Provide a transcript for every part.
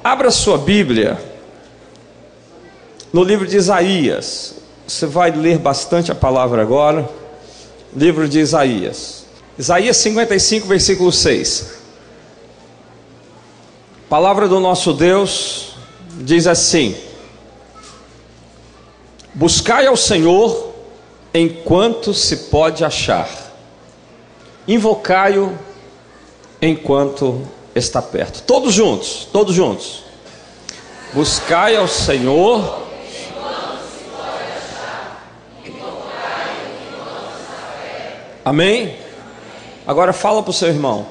Abra sua Bíblia no livro de Isaías. Você vai ler bastante a palavra agora. Livro de Isaías. Isaías 55, versículo 6. A palavra do nosso Deus diz assim: buscai ao Senhor enquanto se pode achar, invocai-o enquanto está perto. Todos juntos, todos juntos. Buscai ao Senhor enquanto se pode achar, invocai-o enquanto está perto. Amém? Agora fala para o seu irmão.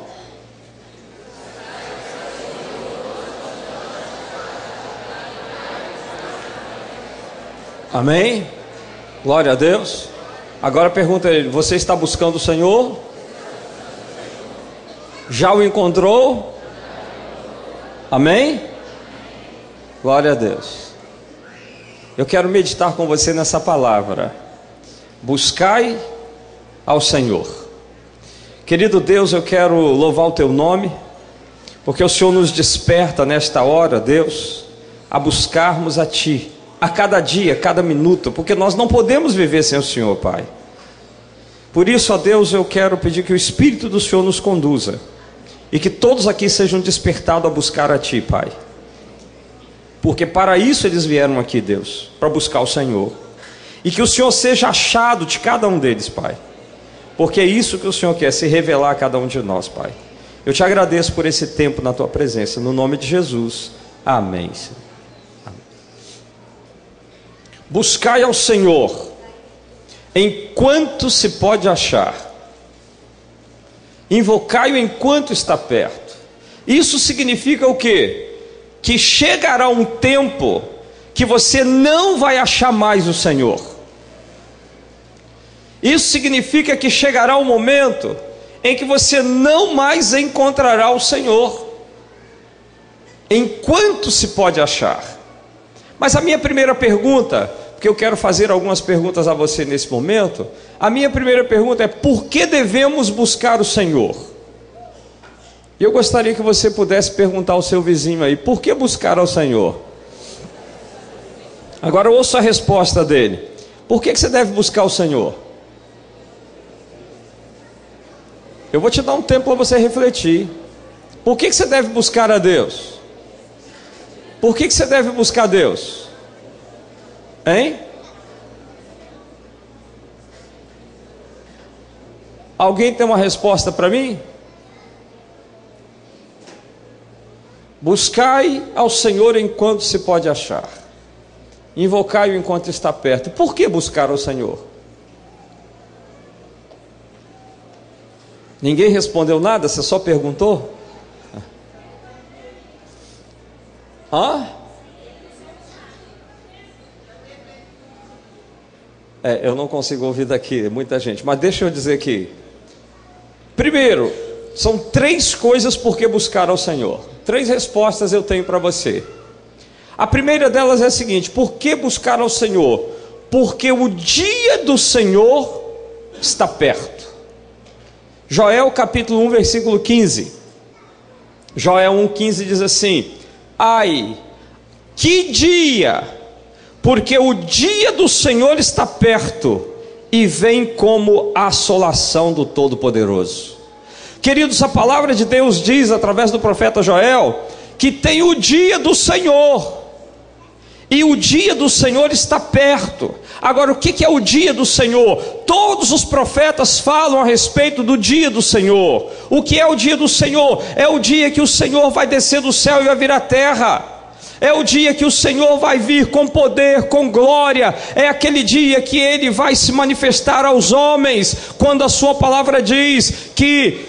Amém? Glória a Deus. Agora pergunta a ele: você está buscando o Senhor? Já o encontrou? Amém? Glória a Deus. Eu quero meditar com você nessa palavra. Buscai ao Senhor. Querido Deus, eu quero louvar o teu nome, porque o Senhor nos desperta nesta hora, Deus, a buscarmos a Ti, a cada dia, a cada minuto, porque nós não podemos viver sem o Senhor, Pai. Por isso, ó Deus, eu quero pedir que o Espírito do Senhor nos conduza, e que todos aqui sejam despertados a buscar a Ti, Pai, porque para isso eles vieram aqui, Deus, para buscar o Senhor, e que o Senhor seja achado de cada um deles, Pai, porque é isso que o Senhor quer, se revelar a cada um de nós, Pai. Eu te agradeço por esse tempo na Tua presença, no nome de Jesus, amém, Senhor. Amém. Buscai ao Senhor enquanto se pode achar, invocai-o enquanto está perto. Isso significa o quê? Que chegará um tempo que você não vai achar mais o Senhor. Isso significa que chegará um momento em que você não mais encontrará o Senhor, enquanto se pode achar. Mas a minha primeira pergunta, porque eu quero fazer algumas perguntas a você nesse momento, a minha primeira pergunta é: por que devemos buscar o Senhor? E eu gostaria que você pudesse perguntar ao seu vizinho aí: por que buscar ao Senhor? Agora ouça a resposta dele. Por que você deve buscar o Senhor? Eu vou te dar um tempo para você refletir. Por que você deve buscar a Deus? Por que você deve buscar a Deus? Hein? Alguém tem uma resposta para mim? Buscai ao Senhor enquanto se pode achar, invocai-o enquanto está perto. Por que buscar ao Senhor? Ninguém respondeu nada? Você só perguntou? Eu não consigo ouvir daqui, muita gente. Mas deixa eu dizer aqui. Primeiro, são 3 coisas por que buscar ao Senhor. 3 respostas eu tenho para você. A primeira delas é a seguinte: por que buscar ao Senhor? Porque o dia do Senhor está perto. Joel capítulo 1, versículo 15. Joel 1,15 diz assim: ai, que dia! Porque o dia do Senhor está perto, e vem como a assolação do Todo-Poderoso. Queridos, a palavra de Deus diz, através do profeta Joel, que tem o dia do Senhor, e o dia do Senhor está perto. Agora, o que é o dia do Senhor? Todos os profetas falam a respeito do dia do Senhor. O que é o dia do Senhor? É o dia que o Senhor vai descer do céu e vai vir à terra. É o dia que o Senhor vai vir com poder, com glória. É aquele dia que Ele vai se manifestar aos homens, quando a sua palavra diz que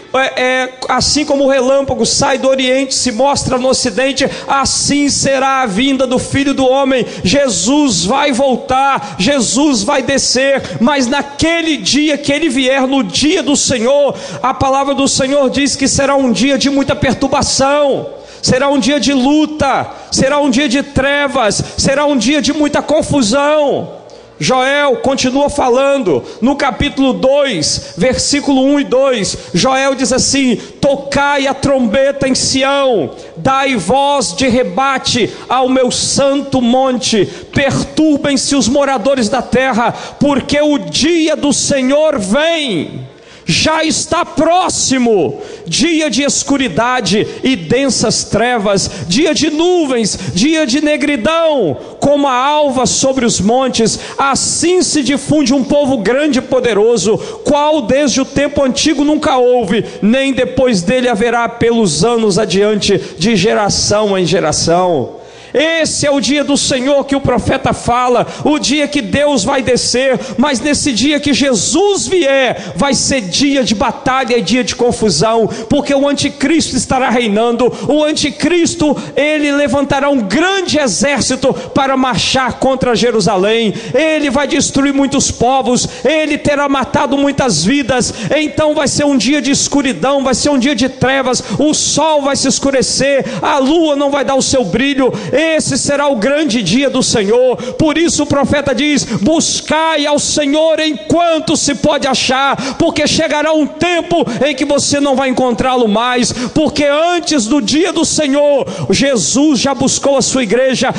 assim como o relâmpago sai do oriente e se mostra no ocidente, assim será a vinda do Filho do Homem. Jesus vai voltar, Jesus vai descer, mas naquele dia que Ele vier, no dia do Senhor, a palavra do Senhor diz que será um dia de muita perturbação, será um dia de luta, será um dia de trevas, será um dia de muita confusão. Joel continua falando, no capítulo 2, versículo 1 e 2, Joel diz assim: tocai a trombeta em Sião, dai voz de rebate ao meu santo monte, perturbem-se os moradores da terra, porque o dia do Senhor vem, já está próximo, dia de escuridade e densas trevas, dia de nuvens, dia de negridão, como a alva sobre os montes. Assim se difunde um povo grande e poderoso, qual desde o tempo antigo nunca houve, nem depois dele haverá pelos anos adiante, de geração em geração. Esse é o dia do Senhor que o profeta fala, o dia que Deus vai descer, mas nesse dia que Jesus vier, vai ser dia de batalha e dia de confusão, porque o anticristo estará reinando. O anticristo, ele levantará um grande exército para marchar contra Jerusalém, ele vai destruir muitos povos, ele terá matado muitas vidas. Então vai ser um dia de escuridão, vai ser um dia de trevas, o sol vai se escurecer, a lua não vai dar o seu brilho. Esse será o grande dia do Senhor. Por isso o profeta diz: buscai ao Senhor enquanto se pode achar, porque chegará um tempo em que você não vai encontrá-lo mais, porque antes do dia do Senhor, Jesus já buscou a sua igreja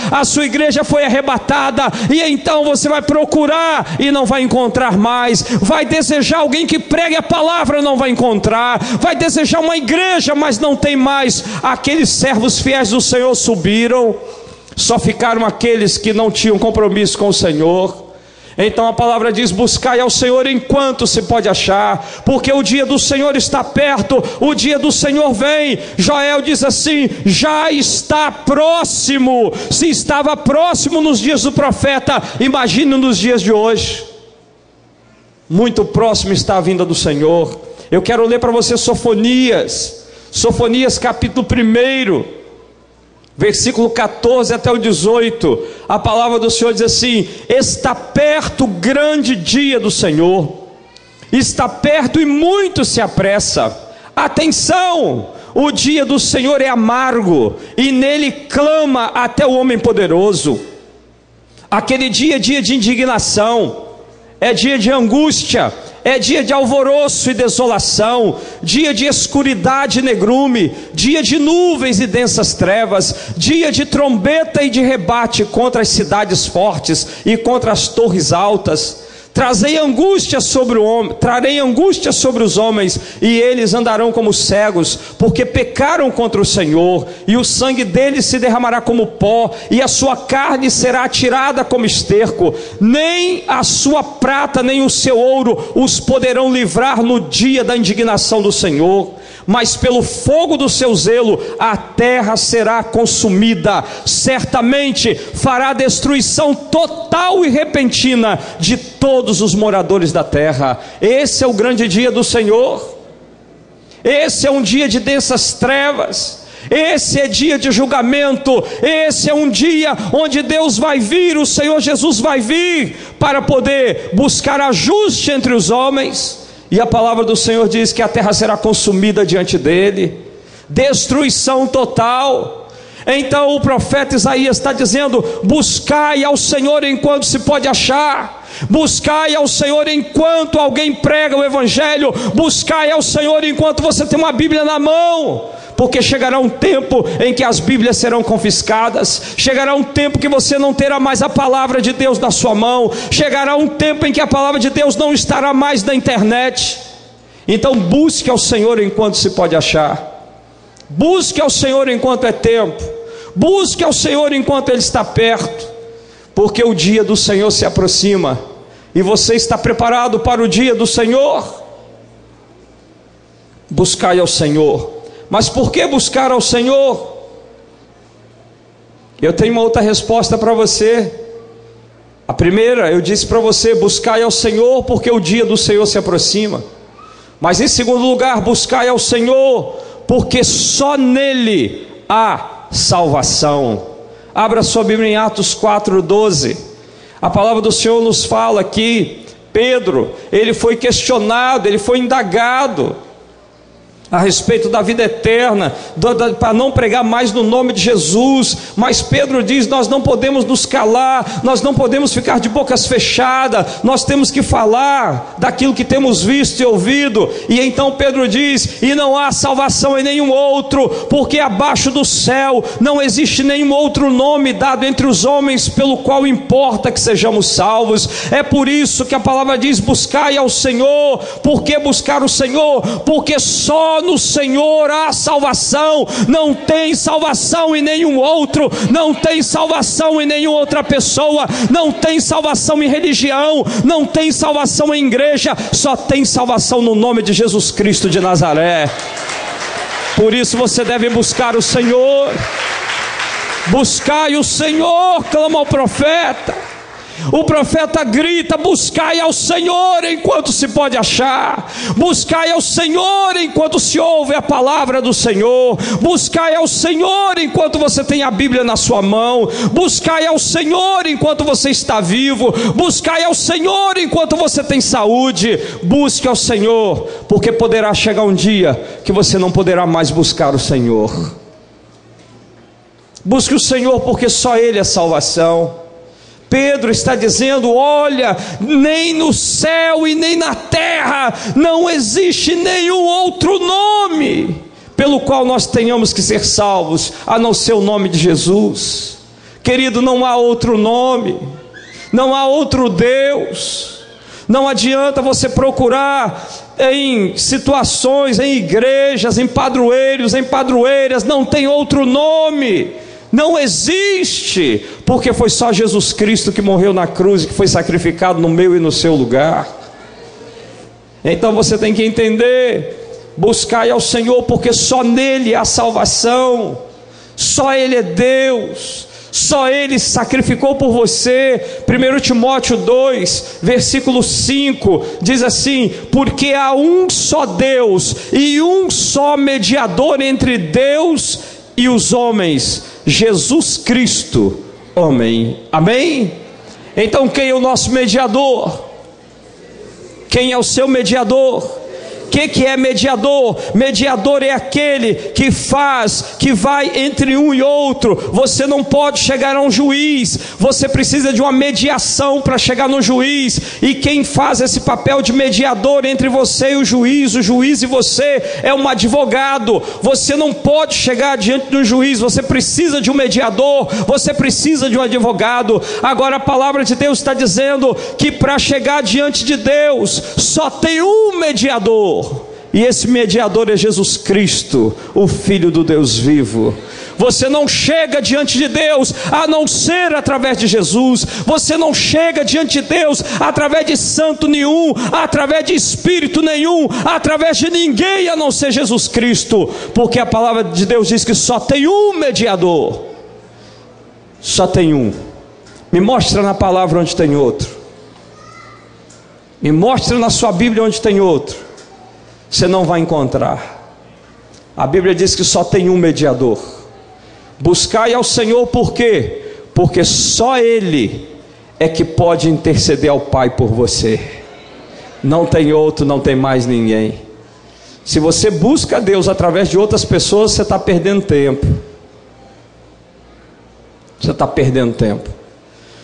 foi arrebatada, e então você vai procurar e não vai encontrar mais, vai desejar alguém que pregue a palavra, não vai encontrar, vai desejar uma igreja, mas não tem mais. Aqueles servos fiéis do Senhor subiram, só ficaram aqueles que não tinham compromisso com o Senhor. Então a palavra diz: buscai ao Senhor enquanto se pode achar, porque o dia do Senhor está perto, o dia do Senhor vem. Joel diz assim: já está próximo. Se estava próximo nos dias do profeta, imagine nos dias de hoje. Muito próximo está a vinda do Senhor. Eu quero ler para você Sofonias capítulo 1, versículo 14 até o 18, a palavra do Senhor diz assim: está perto o grande dia do Senhor, está perto e muito se apressa. Atenção, o dia do Senhor é amargo, e nele clama até o homem poderoso. Aquele dia é dia de indignação, é dia de angústia, é dia de alvoroço e desolação, dia de escuridade e negrume, dia de nuvens e densas trevas, dia de trombeta e de rebate contra as cidades fortes e contra as torres altas. Trarei angústia sobre os homens, e eles andarão como cegos, porque pecaram contra o Senhor, e o sangue deles se derramará como pó, e a sua carne será atirada como esterco. Nem a sua prata nem o seu ouro os poderão livrar no dia da indignação do Senhor, mas pelo fogo do seu zelo a terra será consumida. Certamente fará destruição total e repentina de todos os moradores da terra. Esse é o grande dia do Senhor. Esse é um dia de densas trevas, esse é dia de julgamento, esse é um dia onde Deus vai vir, o Senhor Jesus vai vir para poder buscar ajuste entre os homens. E a palavra do Senhor diz que a terra será consumida diante dele, destruição total. Então o profeta Isaías está dizendo: buscai ao Senhor enquanto se pode achar, buscai ao Senhor enquanto alguém prega o evangelho, buscai ao Senhor enquanto você tem uma Bíblia na mão, porque chegará um tempo em que as Bíblias serão confiscadas, chegará um tempo que você não terá mais a palavra de Deus na sua mão, chegará um tempo em que a palavra de Deus não estará mais na internet. Então busque ao Senhor enquanto se pode achar, busque ao Senhor enquanto é tempo, busque ao Senhor enquanto Ele está perto, porque o dia do Senhor se aproxima. E você está preparado para o dia do Senhor? Buscai ao Senhor. Mas por que buscar ao Senhor? Eu tenho uma outra resposta para você. A primeira, eu disse para você: buscai ao Senhor, porque o dia do Senhor se aproxima. Mas em segundo lugar, buscai ao Senhor, porque só nele há salvação. Abra sua Bíblia em Atos 4:12. A palavra do Senhor nos fala que Pedro, ele foi questionado, ele foi indagado. a respeito da vida eterna, para não pregar mais no nome de Jesus. Mas Pedro diz: nós não podemos nos calar, nós não podemos ficar de bocas fechadas, nós temos que falar daquilo que temos visto e ouvido. E então Pedro diz: e não há salvação em nenhum outro, porque abaixo do céu não existe nenhum outro nome dado entre os homens pelo qual importa que sejamos salvos. É por isso que a palavra diz: buscai ao Senhor. Por que buscar o Senhor? Porque só no Senhor há salvação. Não tem salvação em nenhum outro, não tem salvação em nenhuma outra pessoa, não tem salvação em religião, não tem salvação em igreja, só tem salvação no nome de Jesus Cristo de Nazaré. Por isso você deve buscar o Senhor. Buscai o Senhor, clama o profeta. O profeta grita: buscai ao Senhor enquanto se pode achar, buscai ao Senhor enquanto se ouve a palavra do Senhor, buscai ao Senhor enquanto você tem a Bíblia na sua mão, buscai ao Senhor enquanto você está vivo, buscai ao Senhor enquanto você tem saúde. Busque ao Senhor, porque poderá chegar um dia que você não poderá mais buscar o Senhor. Busque o Senhor, porque só Ele é salvação. Pedro está dizendo: olha, nem no céu e nem na terra não existe nenhum outro nome pelo qual nós tenhamos que ser salvos, a não ser o nome de Jesus. Querido, não há outro nome, não há outro Deus. Não adianta você procurar em situações, em igrejas, em padroeiros, em padroeiras, não tem outro nome. Não existe, porque foi só Jesus Cristo que morreu na cruz e que foi sacrificado no meu e no seu lugar. Então você tem que entender: buscai ao Senhor, porque só nele há salvação, só Ele é Deus, só Ele sacrificou por você. 1 Timóteo 2, versículo 5, diz assim: porque há um só Deus e um só mediador entre Deus e os homens, Jesus Cristo, homem. Amém? Então quem é o nosso mediador? Quem é o seu mediador? O que é mediador? Mediador é aquele que faz, que vai entre um e outro. Você não pode chegar a um juiz, você precisa de uma mediação para chegar no juiz. E quem faz esse papel de mediador entre você e o juiz e você, é um advogado. Você não pode chegar diante do juiz, você precisa de um mediador, você precisa de um advogado. Agora a palavra de Deus está dizendo que para chegar diante de Deus só tem um mediador. E esse mediador é Jesus Cristo, o Filho do Deus vivo. Você não chega diante de Deus a não ser através de Jesus. Você não chega diante de Deus através de santo nenhum, através de espírito nenhum, através de ninguém a não ser Jesus Cristo. Porque a palavra de Deus diz que só tem um mediador. Só tem um. Me mostra na palavra onde tem outro. Me mostra na sua Bíblia onde tem outro. Você não vai encontrar. A Bíblia diz que só tem um mediador. Buscai ao Senhor, por quê? Porque só Ele é que pode interceder ao Pai por você. Não tem outro, não tem mais ninguém. Se você busca a Deus através de outras pessoas, você está perdendo tempo. Você está perdendo tempo.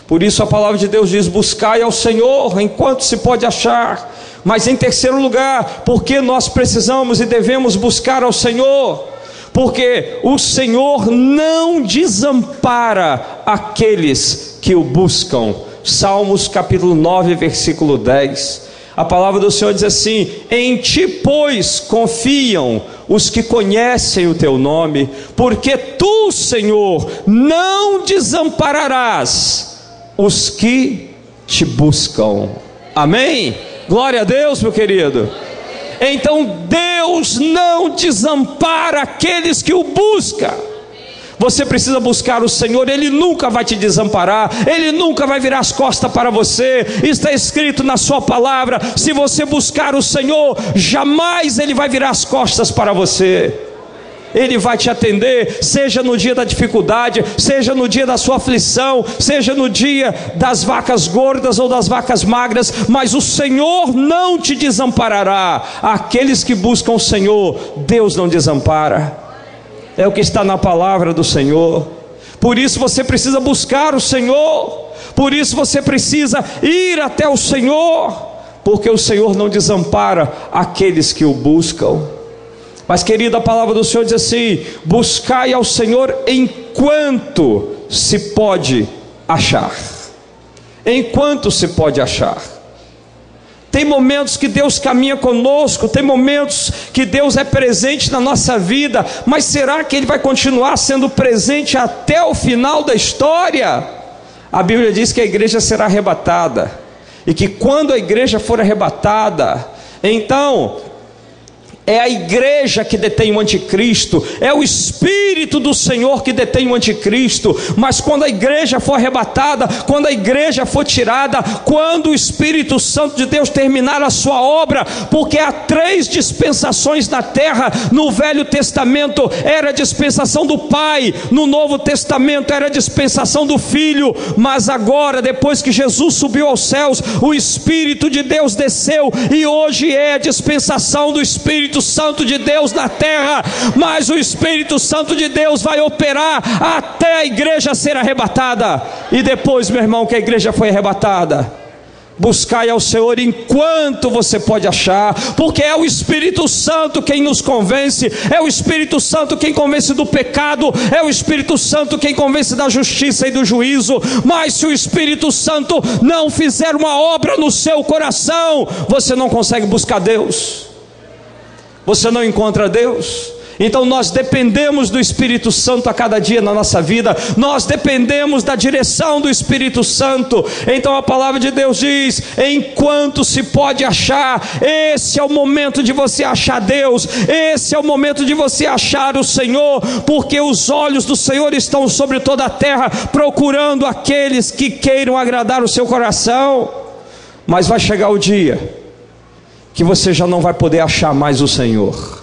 Por isso a palavra de Deus diz: buscai ao Senhor enquanto se pode achar. Mas em terceiro lugar, porque nós precisamos e devemos buscar ao Senhor? Porque o Senhor não desampara aqueles que o buscam. Salmos capítulo 9, versículo 10. A palavra do Senhor diz assim: em ti, pois, confiam os que conhecem o teu nome, porque tu, Senhor, não desampararás os que te buscam. Amém? Glória a Deus, meu querido. Então Deus não desampara aqueles que o buscam. Você precisa buscar o Senhor, Ele nunca vai te desamparar, Ele nunca vai virar as costas para você. Está escrito na sua palavra: se você buscar o Senhor, jamais Ele vai virar as costas para você. Ele vai te atender, seja no dia da dificuldade, seja no dia da sua aflição, seja no dia das vacas gordas ou das vacas magras, mas o Senhor não te desamparará. Aqueles que buscam o Senhor, Deus não desampara. É o que está na palavra do Senhor. Por isso você precisa buscar o Senhor, por isso você precisa ir até o Senhor, porque o Senhor não desampara aqueles que o buscam. Mas querida, a palavra do Senhor diz assim: buscai ao Senhor enquanto se pode achar. Enquanto se pode achar. Tem momentos que Deus caminha conosco, tem momentos que Deus é presente na nossa vida, mas será que Ele vai continuar sendo presente até o final da história? A Bíblia diz que a igreja será arrebatada, e que quando a igreja for arrebatada, então é a igreja que detém o anticristo, é o Espírito do Senhor que detém o anticristo. Mas quando a igreja for arrebatada, quando a igreja for tirada, quando o Espírito Santo de Deus terminar a sua obra, porque há 3 dispensações na terra. No Velho Testamento era a dispensação do Pai, no Novo Testamento era a dispensação do Filho, mas agora, depois que Jesus subiu aos céus, o Espírito de Deus desceu, e hoje é a dispensação do Espírito Santo de Deus na terra. Mas o Espírito Santo de Deus vai operar até a igreja ser arrebatada. E depois, meu irmão, que a igreja foi arrebatada, buscai ao Senhor enquanto você pode achar, porque é o Espírito Santo quem nos convence, é o Espírito Santo quem convence do pecado, é o Espírito Santo quem convence da justiça e do juízo. Mas se o Espírito Santo não fizer uma obra no seu coração, você não consegue buscar Deus, você não encontra Deus. Então nós dependemos do Espírito Santo a cada dia na nossa vida, nós dependemos da direção do Espírito Santo. Então a palavra de Deus diz: enquanto se pode achar, esse é o momento de você achar Deus, esse é o momento de você achar o Senhor, porque os olhos do Senhor estão sobre toda a terra, procurando aqueles que queiram agradar o seu coração. Mas vai chegar o dia que você já não vai poder achar mais o Senhor.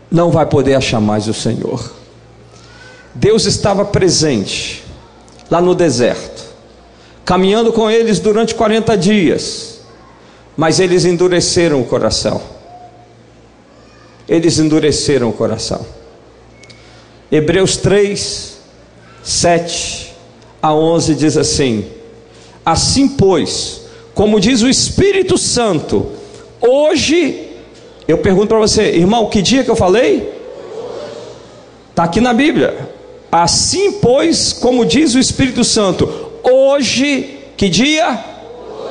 Não vai poder achar mais o Senhor. Deus estava presente lá no deserto, caminhando com eles durante 40 dias, mas eles endureceram o coração. Eles endureceram o coração. Hebreus 3, 7 a 11 diz assim: assim pois, como diz o Espírito Santo, hoje, eu pergunto para você, irmão, que dia que eu falei? Está aqui na Bíblia. Assim pois, como diz o Espírito Santo, hoje, que dia?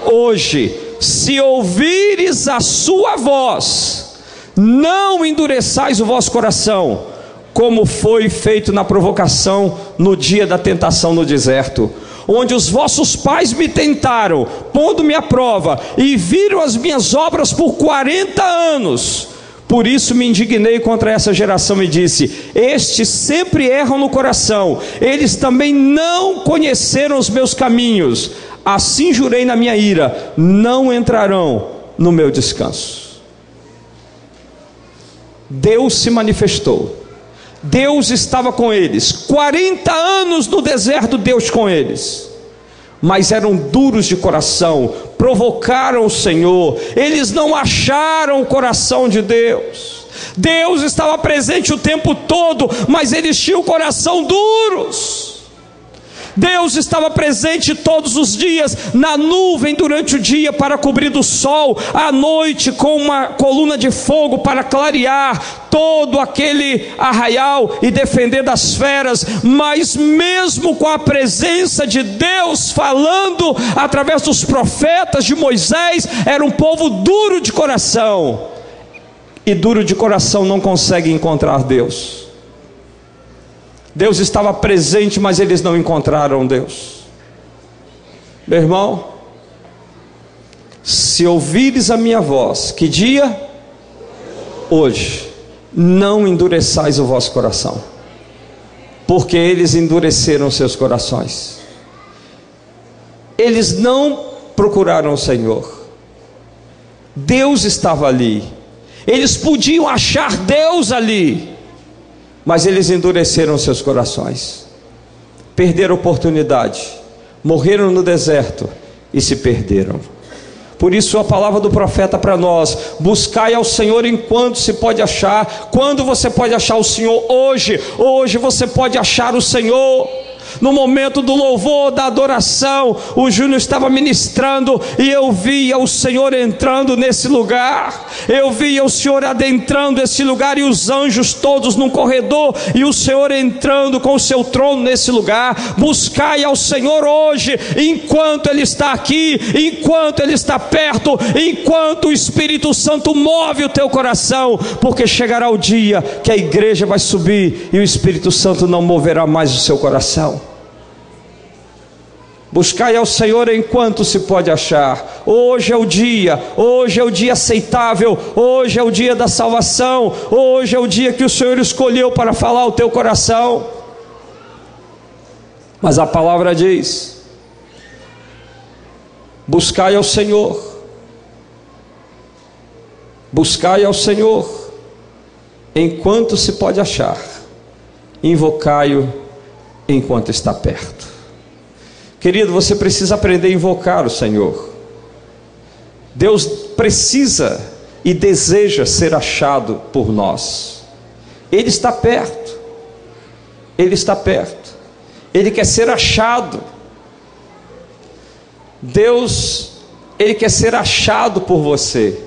Hoje, se ouvires a sua voz, não endureçais o vosso coração, como foi feito na provocação no dia da tentação no deserto, onde os vossos pais me tentaram, pondo-me à prova, e viram as minhas obras por 40 anos. Por isso me indignei contra essa geração e disse: estes sempre erram no coração, eles também não conheceram os meus caminhos. Assim jurei na minha ira: não entrarão no meu descanso. Deus se manifestou, Deus estava com eles, 40 anos no deserto, Deus com eles, mas eram duros de coração, provocaram o Senhor, eles não acharam o coração de Deus. Deus estava presente o tempo todo, mas eles tinham o coração duros. Deus estava presente todos os dias, na nuvem durante o dia para cobrir do sol, à noite com uma coluna de fogo para clarear todo aquele arraial e defender das feras. Mas mesmo com a presença de Deus falando através dos profetas de Moisés, era um povo duro de coração, e duro de coração não consegue encontrar Deus. Deus estava presente, mas eles não encontraram Deus. Meu irmão, se ouvires a minha voz, que dia? Hoje. Não endureçais o vosso coração, porque eles endureceram seus corações. Eles não procuraram o Senhor. Deus estava ali, Eles podiam achar Deus ali, mas eles endureceram seus corações, perderam a oportunidade, morreram no deserto e se perderam. Por isso a palavra do profeta para nós: buscai ao Senhor enquanto se pode achar. Quando você pode achar o Senhor? Hoje você pode achar o Senhor. No momento do louvor, da adoração, o Júnior estava ministrando e eu via o Senhor entrando nesse lugar, eu via o Senhor adentrando esse lugar, e os anjos todos num corredor, e o Senhor entrando com o seu trono nesse lugar. Buscai ao Senhor hoje, enquanto Ele está aqui, enquanto Ele está perto, enquanto o Espírito Santo move o teu coração, porque chegará o dia que a igreja vai subir e o Espírito Santo não moverá mais o seu coração. Buscai ao Senhor enquanto se pode achar. Hoje é o dia aceitável, hoje é o dia da salvação, hoje é o dia que o Senhor escolheu para falar ao teu coração. Mas a palavra diz: buscai ao Senhor, buscai ao Senhor enquanto se pode achar, invocai-o enquanto está perto. Querido, você precisa aprender a invocar o Senhor. Deus precisa e deseja ser achado por nós. Ele está perto, Ele está perto, Ele quer ser achado. Deus, Ele quer ser achado por você.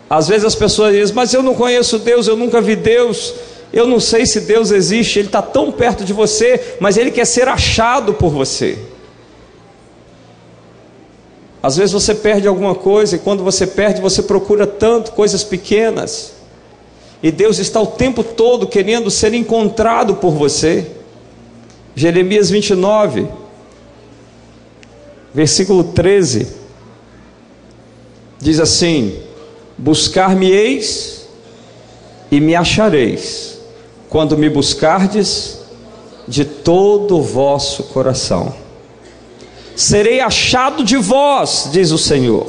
Às vezes as pessoas dizem: mas eu não conheço Deus, eu nunca vi Deus, eu não sei se Deus existe. Ele está tão perto de você, mas Ele quer ser achado por você. Às vezes você perde alguma coisa, e quando você perde, você procura tanto coisas pequenas, e Deus está o tempo todo querendo ser encontrado por você. Jeremias 29, versículo 13, diz assim: buscar-me-eis e me achareis, quando me buscardes de todo o vosso coração. Serei achado de vós, diz o Senhor,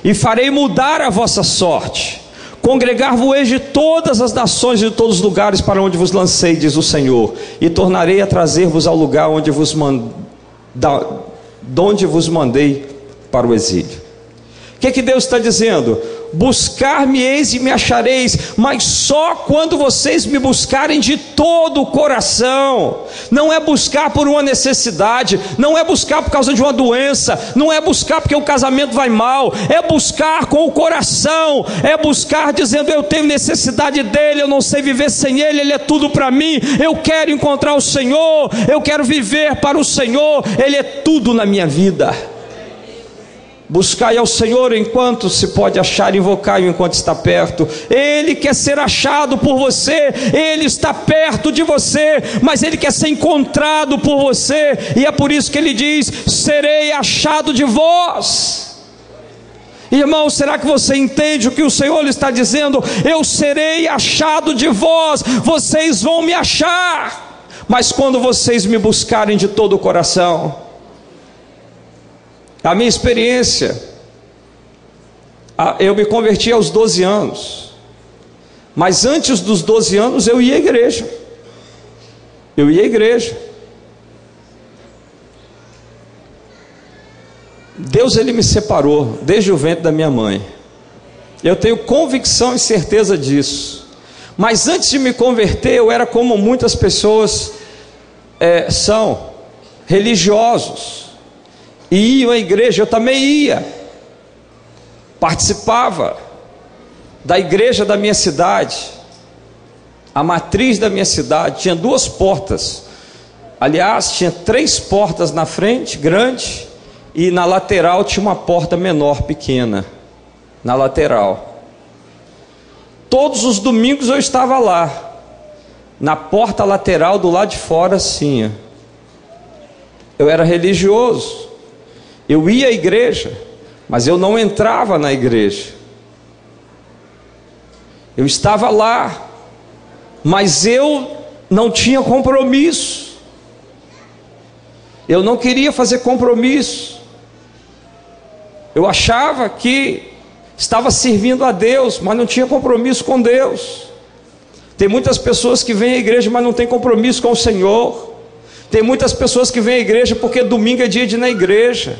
e farei mudar a vossa sorte. Congregar-vos-eis de todas as nações e de todos os lugares para onde vos lancei, diz o Senhor, e tornarei a trazer-vos ao lugar onde vos mandei para o exílio. O que Deus está dizendo? Buscar-me-eis e me achareis, mas só quando vocês me buscarem de todo o coração. Não é buscar por uma necessidade, não é buscar por causa de uma doença, não é buscar porque o casamento vai mal, é buscar com o coração, é buscar dizendo: eu tenho necessidade dele, eu não sei viver sem ele, ele é tudo para mim, eu quero encontrar o Senhor, eu quero viver para o Senhor, ele é tudo na minha vida. Buscai ao Senhor enquanto se pode achar, invocai-o enquanto está perto. Ele quer ser achado por você, Ele está perto de você, mas Ele quer ser encontrado por você, e é por isso que Ele diz: serei achado de vós. Irmão, será que você entende o que o Senhor lhe está dizendo? Eu serei achado de vós, vocês vão me achar, mas quando vocês me buscarem de todo o coração. A minha experiência, eu me converti aos 12 anos, mas antes dos 12 anos eu ia à igreja. Deus, Ele me separou desde o ventre da minha mãe, eu tenho convicção e certeza disso. Mas antes de me converter, eu era como muitas pessoas são, religiosos, e iam à igreja. Eu também ia, participava da igreja da minha cidade, a matriz da minha cidade tinha 2 portas, aliás tinha 3 portas na frente, grande, e na lateral tinha uma porta menor, pequena, na lateral. Todos os domingos eu estava lá, na porta lateral do lado de fora assim. Eu era religioso, eu ia à igreja, mas eu não entrava na igreja. Eu estava lá, mas eu não tinha compromisso. Eu não queria fazer compromisso. Eu achava que estava servindo a Deus, mas não tinha compromisso com Deus. Tem muitas pessoas que vêm à igreja, mas não tem compromisso com o Senhor. Tem muitas pessoas que vêm à igreja porque domingo é dia de ir na igreja.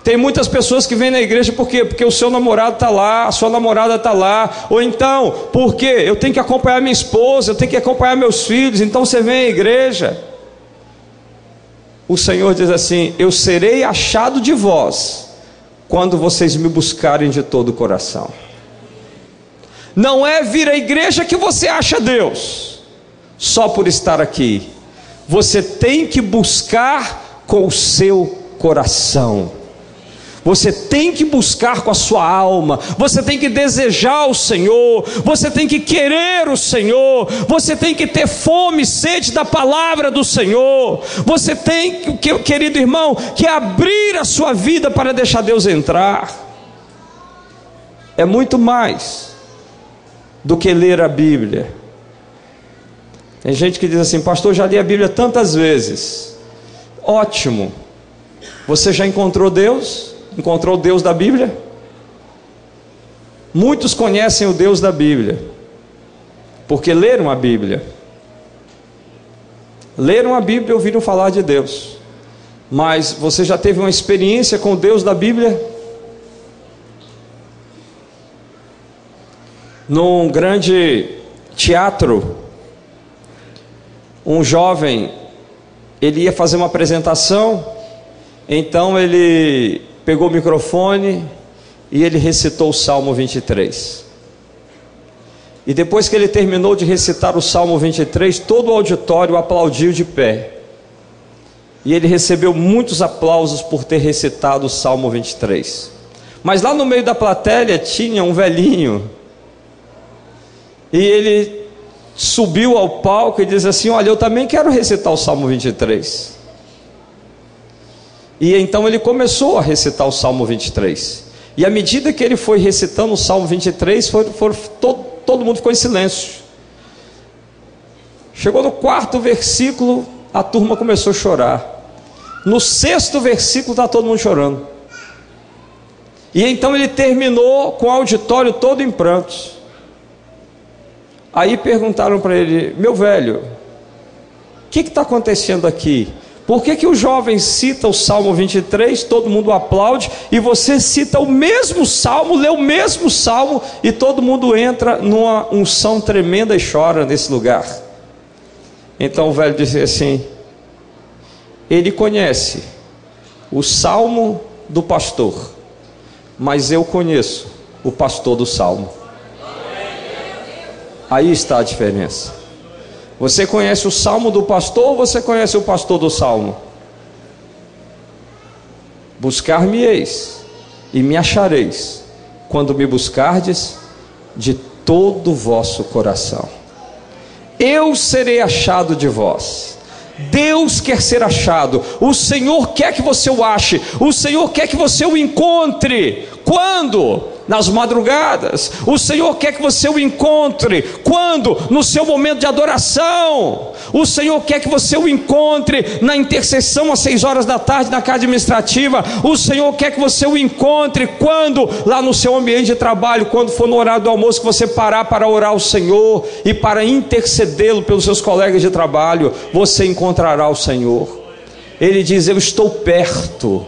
Tem muitas pessoas que vêm na igreja porque o seu namorado está lá, a sua namorada está lá, ou então, porque eu tenho que acompanhar minha esposa, eu tenho que acompanhar meus filhos, então você vem à igreja. O Senhor diz assim: eu serei achado de vós, quando vocês me buscarem de todo o coração. Não é vir à igreja que você acha Deus, só por estar aqui. Você tem que buscar com o seu coração. Você tem que buscar com a sua alma, você tem que desejar o Senhor, você tem que querer o Senhor, você tem que ter fome e sede da palavra do Senhor, você tem, querido irmão, que abrir a sua vida para deixar Deus entrar. É muito mais do que ler a Bíblia. Tem gente que diz assim: pastor, já li a Bíblia tantas vezes. Ótimo. Você já encontrou Deus? Encontrou o Deus da Bíblia? Muitos conhecem o Deus da Bíblia porque leram a Bíblia. Leram a Bíblia e ouviram falar de Deus. Mas você já teve uma experiência com o Deus da Bíblia? Num grande teatro, um jovem, ele ia fazer uma apresentação. Então ele pegou o microfone e ele recitou o Salmo 23. E depois que ele terminou de recitar o Salmo 23, todo o auditório aplaudiu de pé. E ele recebeu muitos aplausos por ter recitado o Salmo 23. Mas lá no meio da plateia tinha um velhinho. E ele subiu ao palco e disse assim: olha, eu também quero recitar o Salmo 23. E então ele começou a recitar o Salmo 23. E à medida que ele foi recitando o Salmo 23, todo mundo ficou em silêncio. Chegou no 4º versículo, a turma começou a chorar. No 6º versículo está todo mundo chorando. E então ele terminou com o auditório todo em prantos. Aí perguntaram para ele: meu velho, o que está acontecendo aqui? Por que o jovem cita o Salmo 23, todo mundo aplaude, e você cita o mesmo Salmo, lê o mesmo Salmo, e todo mundo entra numa unção tremenda e chora nesse lugar? Então o velho disse assim: ele conhece o Salmo do pastor, mas eu conheço o pastor do Salmo. Aí está a diferença. Você conhece o Salmo do pastor ou você conhece o pastor do Salmo? Buscar-me-eis e me achareis, quando me buscardes de todo o vosso coração. Eu serei achado de vós. Deus quer ser achado. O Senhor quer que você o ache. O Senhor quer que você o encontre. Quando? Nas madrugadas. O Senhor quer que você o encontre. Quando? No seu momento de adoração. O Senhor quer que você o encontre na intercessão às 6 horas da tarde na casa administrativa. O Senhor quer que você o encontre quando? Lá no seu ambiente de trabalho, quando for no horário do almoço, que você parar para orar ao Senhor e para intercedê-lo pelos seus colegas de trabalho, você encontrará o Senhor. Ele diz: eu estou perto.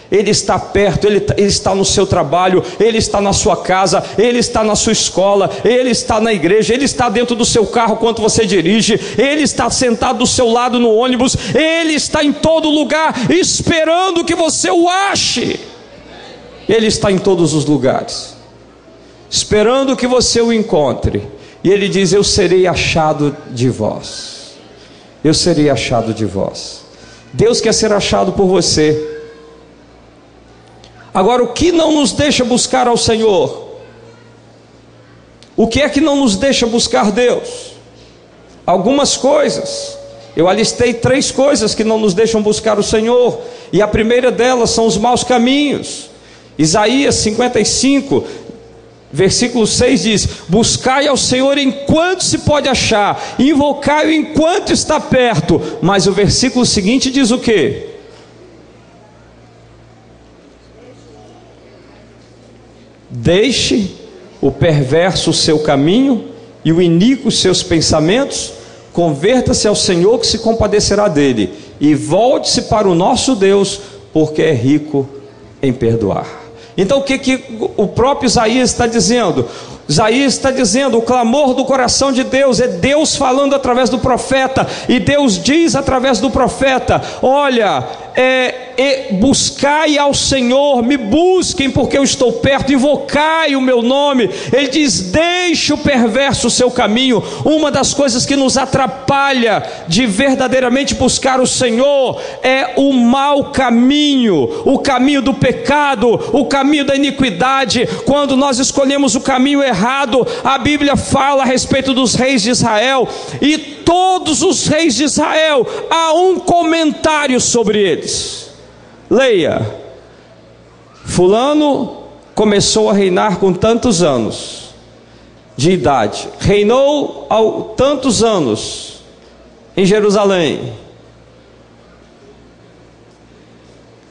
Ele está perto, ele está no seu trabalho, Ele está na sua casa, Ele está na sua escola, Ele está na igreja, Ele está dentro do seu carro quando você dirige, Ele está sentado do seu lado no ônibus, Ele está em todo lugar, esperando que você o ache. Ele está em todos os lugares, esperando que você o encontre. E Ele diz: eu serei achado de vós. Eu serei achado de vós. Deus quer ser achado por você. Agora, o que não nos deixa buscar ao Senhor? O que é que não nos deixa buscar Deus? Algumas coisas. Eu alistei 3 coisas que não nos deixam buscar o Senhor. E a primeira delas são os maus caminhos. Isaías 55, versículo 6 diz: buscai ao Senhor enquanto se pode achar, invocai-o enquanto está perto. Mas o versículo seguinte diz o quê? Deixe o perverso o seu caminho e o iníquo os seus pensamentos, converta-se ao Senhor, que se compadecerá dele, e volte-se para o nosso Deus, porque é rico em perdoar. Então o que o próprio Isaías está dizendo? Isaías está dizendo, o clamor do coração de Deus, é Deus falando através do profeta, e Deus diz através do profeta: olha, buscai ao Senhor, me busquem porque eu estou perto, invocai o meu nome. Ele diz: deixe o perverso o seu caminho. Uma das coisas que nos atrapalha de verdadeiramente buscar o Senhor é o mau caminho, o caminho do pecado, o caminho da iniquidade. Quando nós escolhemos o caminho errado, a Bíblia fala a respeito dos reis de Israel, e todos os reis de Israel, há um comentário sobre eles. Leia: fulano começou a reinar com tantos anos de idade, reinou há tantos anos em Jerusalém.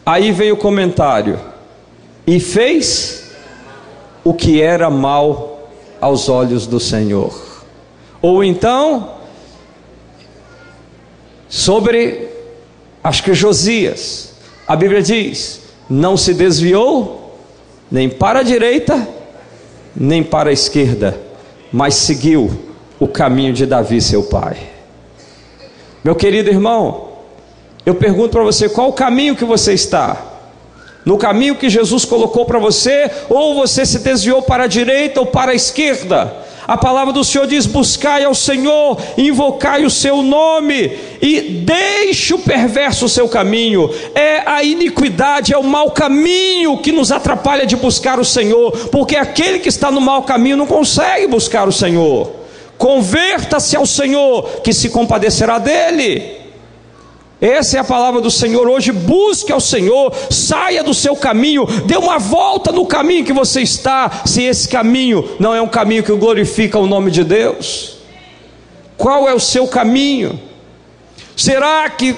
Aí veio o comentário: e fez o que era mal aos olhos do Senhor. Ou então, sobre, acho que Josias, a Bíblia diz: não se desviou nem para a direita nem para a esquerda, mas seguiu o caminho de Davi seu pai. Meu querido irmão, eu pergunto para você: qual o caminho que você está? No caminho que Jesus colocou para você, ou você se desviou para a direita ou para a esquerda? A palavra do Senhor diz: buscai ao Senhor, invocai o seu nome, e deixe o perverso o seu caminho. É a iniquidade, é o mau caminho que nos atrapalha de buscar o Senhor, porque aquele que está no mau caminho não consegue buscar o Senhor. Converta-se ao Senhor, que se compadecerá dele. Essa é a palavra do Senhor hoje. Busque ao Senhor, saia do seu caminho, dê uma volta no caminho que você está, se esse caminho não é um caminho que glorifica o nome de Deus. Qual é o seu caminho? Será que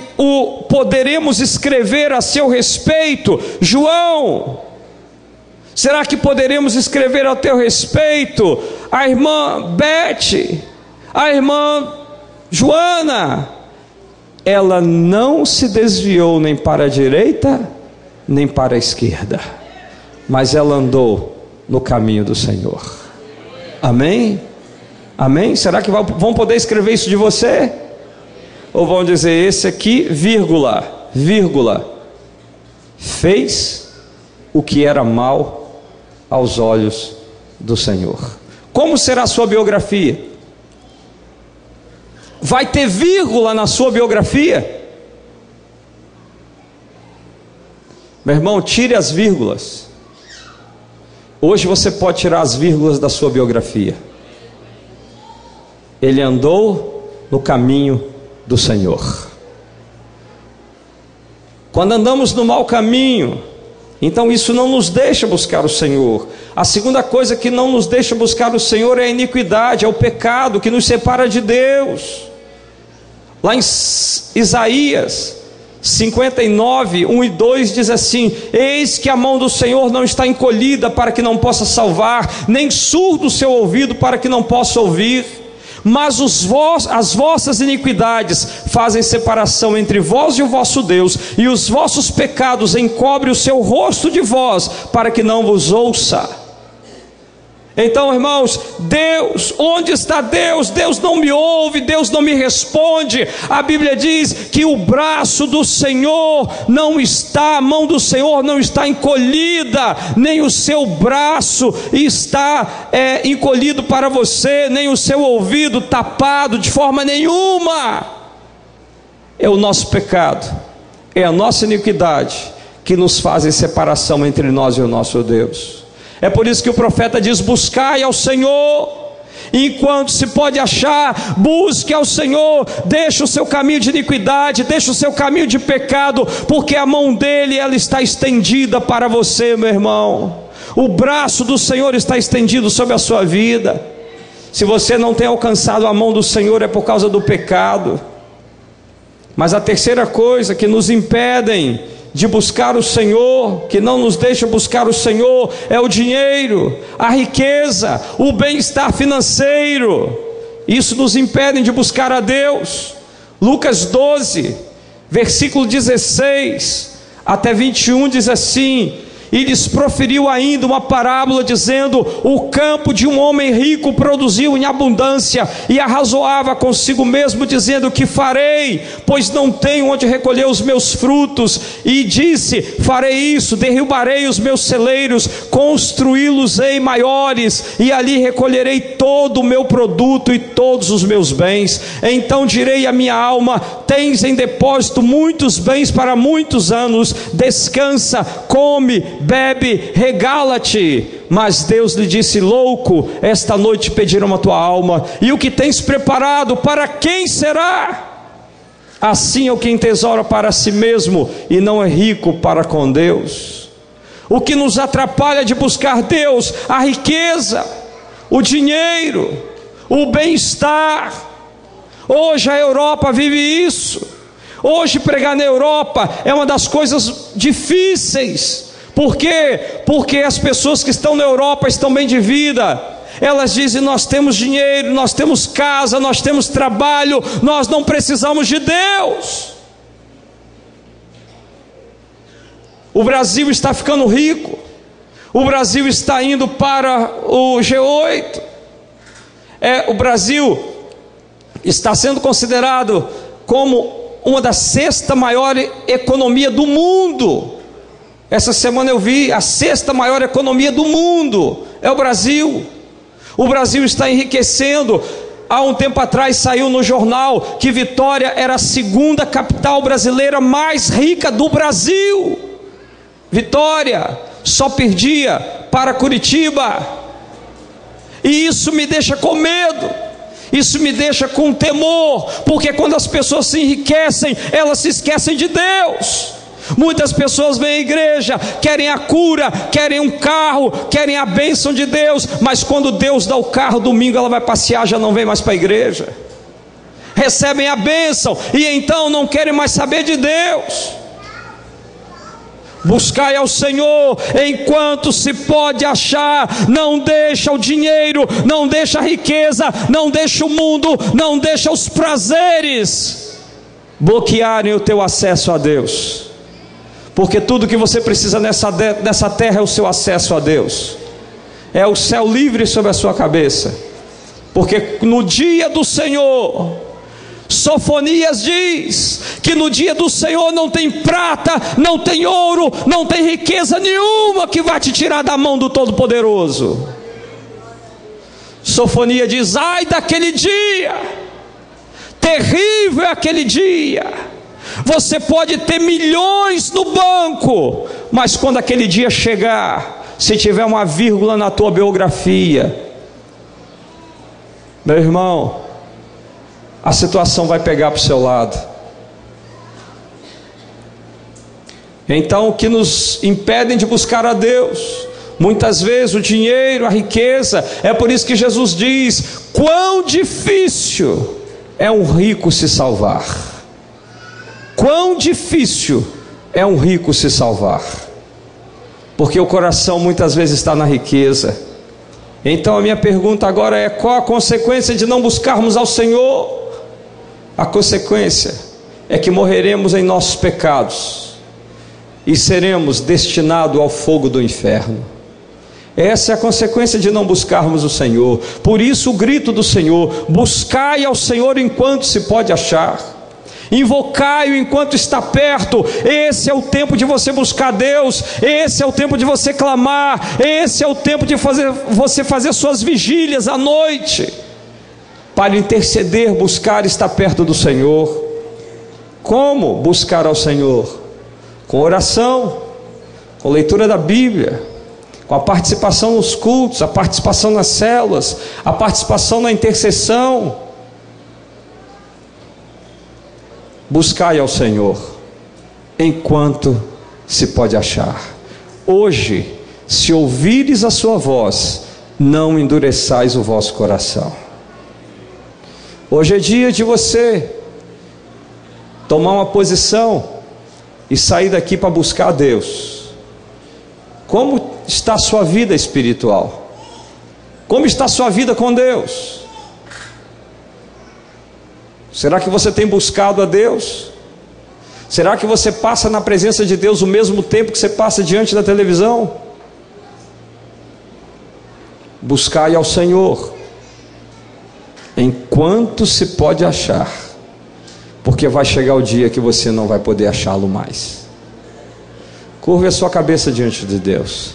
poderemos escrever a seu respeito, João? Será que poderemos escrever a teu respeito, a irmã Beth, a irmã Joana? Ela não se desviou nem para a direita nem para a esquerda, mas ela andou no caminho do Senhor. Amém? Amém? Será que vão poder escrever isso de você? Ou vão dizer: esse aqui, vírgula, fez o que era mal aos olhos do Senhor? Como será a sua biografia? Vai ter vírgula na sua biografia? Meu irmão, tire as vírgulas. Hoje você pode tirar as vírgulas da sua biografia. Ele andou no caminho do Senhor. Quando andamos no mau caminho, então isso não nos deixa buscar o Senhor. A segunda coisa que não nos deixa buscar o Senhor é a iniquidade, é o pecado que nos separa de Deus. Lá em Isaías 59, 1 e 2 diz assim: eis que a mão do Senhor não está encolhida para que não possa salvar, nem surdo o seu ouvido para que não possa ouvir. Mas as vossas iniquidades fazem separação entre vós e o vosso Deus, e os vossos pecados encobrem o seu rosto de vós, para que não vos ouça. Então, irmãos, Deus, onde está Deus? Deus não me ouve, Deus não me responde. A Bíblia diz que o braço do Senhor não está, a mão do Senhor não está encolhida, nem o seu braço está encolhido para você, nem o seu ouvido tapado de forma nenhuma. É o nosso pecado, é a nossa iniquidade que nos fazem separação entre nós e o nosso Deus. É por isso que o profeta diz: buscai ao Senhor enquanto se pode achar, busque ao Senhor, deixe o seu caminho de iniquidade, deixe o seu caminho de pecado, porque a mão dele, ela está estendida para você, meu irmão. O braço do Senhor está estendido sobre a sua vida. Se você não tem alcançado a mão do Senhor, é por causa do pecado. Mas a terceira coisa que nos impedem de buscar o Senhor, que não nos deixa buscar o Senhor, é o dinheiro, a riqueza, o bem-estar financeiro. Isso nos impede de buscar a Deus. Lucas 12, versículo 16 até 21 diz assim: e lhes proferiu ainda uma parábola, dizendo: o campo de um homem rico produziu em abundância, e arrazoava consigo mesmo, dizendo: que farei, pois não tenho onde recolher os meus frutos. E disse: farei isso, derrubarei os meus celeiros, construí-los-ei maiores, e ali recolherei todo o meu produto e todos os meus bens. Então direi à minha alma: tens em depósito muitos bens para muitos anos, descansa, come, bebe, regala-te. Mas Deus lhe disse: louco, esta noite pediram a tua alma, e o que tens preparado, para quem será? Assim é o que entesoura para si mesmo, e não é rico para com Deus. O que nos atrapalha de buscar Deus? A riqueza, o dinheiro, o bem-estar. Hoje a Europa vive isso. Hoje pregar na Europa é uma das coisas difíceis. Por quê? Porque as pessoas que estão na Europa estão bem de vida. Elas dizem: nós temos dinheiro, nós temos casa, nós temos trabalho, nós não precisamos de Deus. O Brasil está ficando rico, o Brasil está indo para o G8. O Brasil está sendo considerado como uma das 6ª maior economia do mundo. Essa semana eu vi: a 6ª maior economia do mundo é o Brasil. O Brasil está enriquecendo. Há um tempo atrás saiu no jornal que Vitória era a 2ª capital brasileira mais rica do Brasil. Vitória só perdia para Curitiba. E isso me deixa com medo, isso me deixa com temor, porque quando as pessoas se enriquecem, elas se esquecem de Deus. Muitas pessoas vêm à igreja, querem a cura, querem um carro, querem a bênção de Deus, mas quando Deus dá o carro, domingo ela vai passear, já não vem mais para a igreja. Recebem a bênção e então não querem mais saber de Deus. Buscai ao Senhor enquanto se pode achar. Não deixa o dinheiro, não deixa a riqueza, não deixa o mundo, não deixa os prazeres bloquearem o teu acesso a Deus. Porque tudo que você precisa nessa terra é o seu acesso a Deus. É o céu livre sobre a sua cabeça. Porque no dia do Senhor, Sofonias diz que no dia do Senhor não tem prata, não tem ouro, não tem riqueza nenhuma que vai te tirar da mão do Todo-Poderoso. Sofonias diz: ai daquele dia, terrível é aquele dia. Você pode ter milhões no banco, mas quando aquele dia chegar, se tiver uma vírgula na tua biografia, meu irmão, a situação vai pegar para o seu lado. Então, o que nos impedem de buscar a Deus? Muitas vezes o dinheiro, a riqueza. É por isso que Jesus diz: quão difícil é um rico se salvar. Quão difícil é um rico se salvar. Porque o coração muitas vezes está na riqueza. Então a minha pergunta agora é: qual a consequência de não buscarmos ao Senhor? A consequência é que morreremos em nossos pecados e seremos destinados ao fogo do inferno. Essa é a consequência de não buscarmos o Senhor. Por isso o grito do Senhor: buscai ao Senhor enquanto se pode achar, invocai-o enquanto está perto. Esse é o tempo de você buscar Deus, esse é o tempo de você clamar, esse é o tempo de você fazer suas vigílias à noite, para interceder, buscar estar perto do Senhor. Como buscar ao Senhor? Com oração, com leitura da Bíblia, com a participação nos cultos, a participação nas células, a participação na intercessão. Buscai ao Senhor enquanto se pode achar. Hoje, se ouvires a sua voz, não endureçais o vosso coração. Hoje é dia de você tomar uma posição e sair daqui para buscar a Deus, como está a sua vida espiritual? Como está a sua vida com Deus? Será que você tem buscado a Deus? Será que você passa na presença de Deus o mesmo tempo que você passa diante da televisão? Buscai ao Senhor enquanto se pode achar, porque vai chegar o dia que você não vai poder achá-lo mais. Curve a sua cabeça diante de Deus.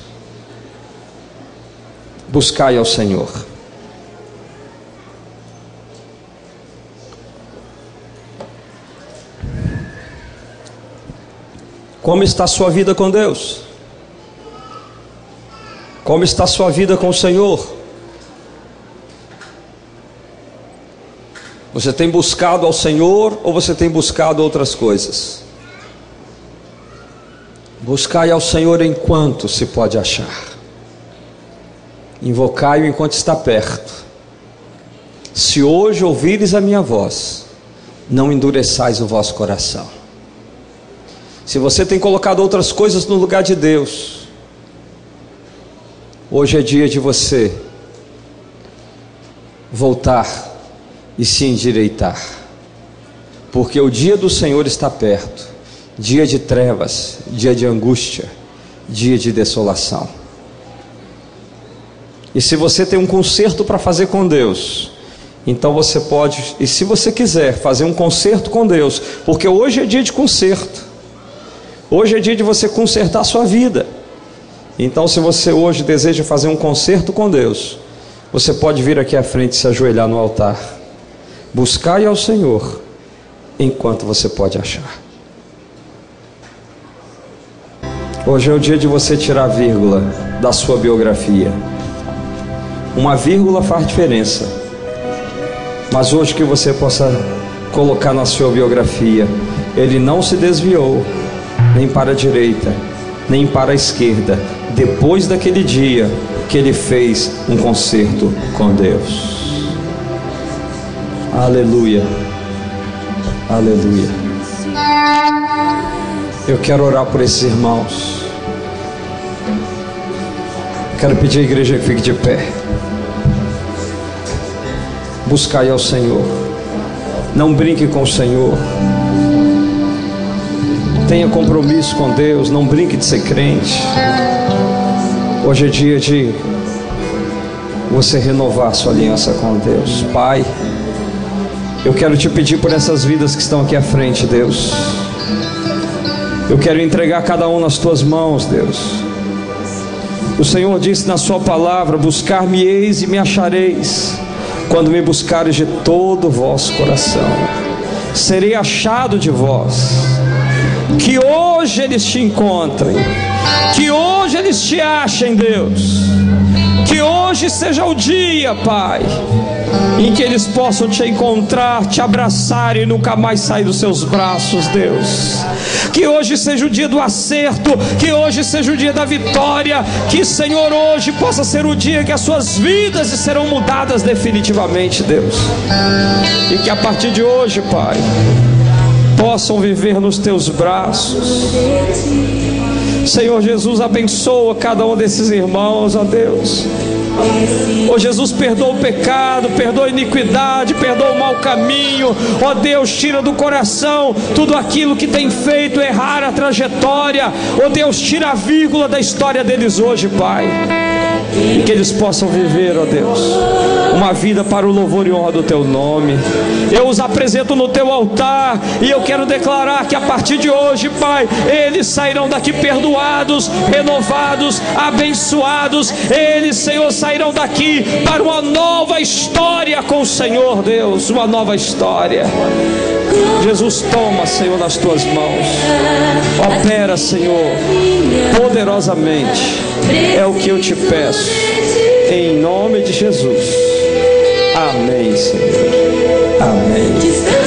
Buscai ao Senhor. Como está a sua vida com Deus? Como está a sua vida com o Senhor? Você tem buscado ao Senhor ou você tem buscado outras coisas? Buscai ao Senhor enquanto se pode achar. Invocai-o enquanto está perto. Se hoje ouvires a minha voz, não endureçais o vosso coração. Se você tem colocado outras coisas no lugar de Deus, hoje é dia de você voltar e se endireitar, porque o dia do Senhor está perto. Dia de trevas, dia de angústia, dia de desolação. E se você tem um concerto para fazer com Deus, então você pode, e se você quiser fazer um concerto com Deus, porque hoje é dia de concerto, hoje é dia de você consertar a sua vida. Então, se você hoje deseja fazer um concerto com Deus, você pode vir aqui à frente e se ajoelhar no altar. Buscai ao Senhor enquanto você pode achar. Hoje é o dia de você tirar a vírgula da sua biografia. Uma vírgula faz diferença, mas hoje que você possa colocar na sua biografia: ele não se desviou nem para a direita, nem para a esquerda, depois daquele dia que ele fez um concerto com Deus. Aleluia, aleluia. Eu quero orar por esses irmãos. Quero pedir à igreja que fique de pé. Buscai ao Senhor. Não brinque com o Senhor. Tenha compromisso com Deus. Não brinque de ser crente. Hoje é dia de você renovar sua aliança com Deus. Pai, eu quero te pedir por essas vidas que estão aqui à frente, Deus. Eu quero entregar cada um nas tuas mãos, Deus. O Senhor disse na sua palavra: buscar-me-eis e me achareis, quando me buscares de todo o vosso coração. Serei achado de vós. Que hoje eles te encontrem, que hoje eles te achem, Deus. Que hoje seja o dia, Pai, em que eles possam te encontrar, te abraçar e nunca mais sair dos seus braços, Deus. Que hoje seja o dia do acerto, que hoje seja o dia da vitória, que, Senhor, hoje possa ser o dia que as suas vidas serão mudadas definitivamente, Deus. E que a partir de hoje, Pai, possam viver nos teus braços. Senhor Jesus, abençoa cada um desses irmãos, ó Deus. Ó Jesus, perdoa o pecado, perdoa a iniquidade, perdoa o mau caminho. Ó Deus, tira do coração tudo aquilo que tem feito errar a trajetória. Ó Deus, tira a vírgula da história deles hoje, Pai. E que eles possam viver, ó Deus, uma vida para o louvor e honra do teu nome. Eu os apresento no teu altar e eu quero declarar que a partir de hoje, Pai, eles sairão daqui perdoados, renovados, abençoados. Eles, Senhor, sairão daqui para uma nova história com o Senhor, Deus, uma nova história. Jesus, toma, Senhor, nas tuas mãos. Opera, Senhor, poderosamente. É o que eu te peço, em nome de Jesus. Amém, Senhor. Amém.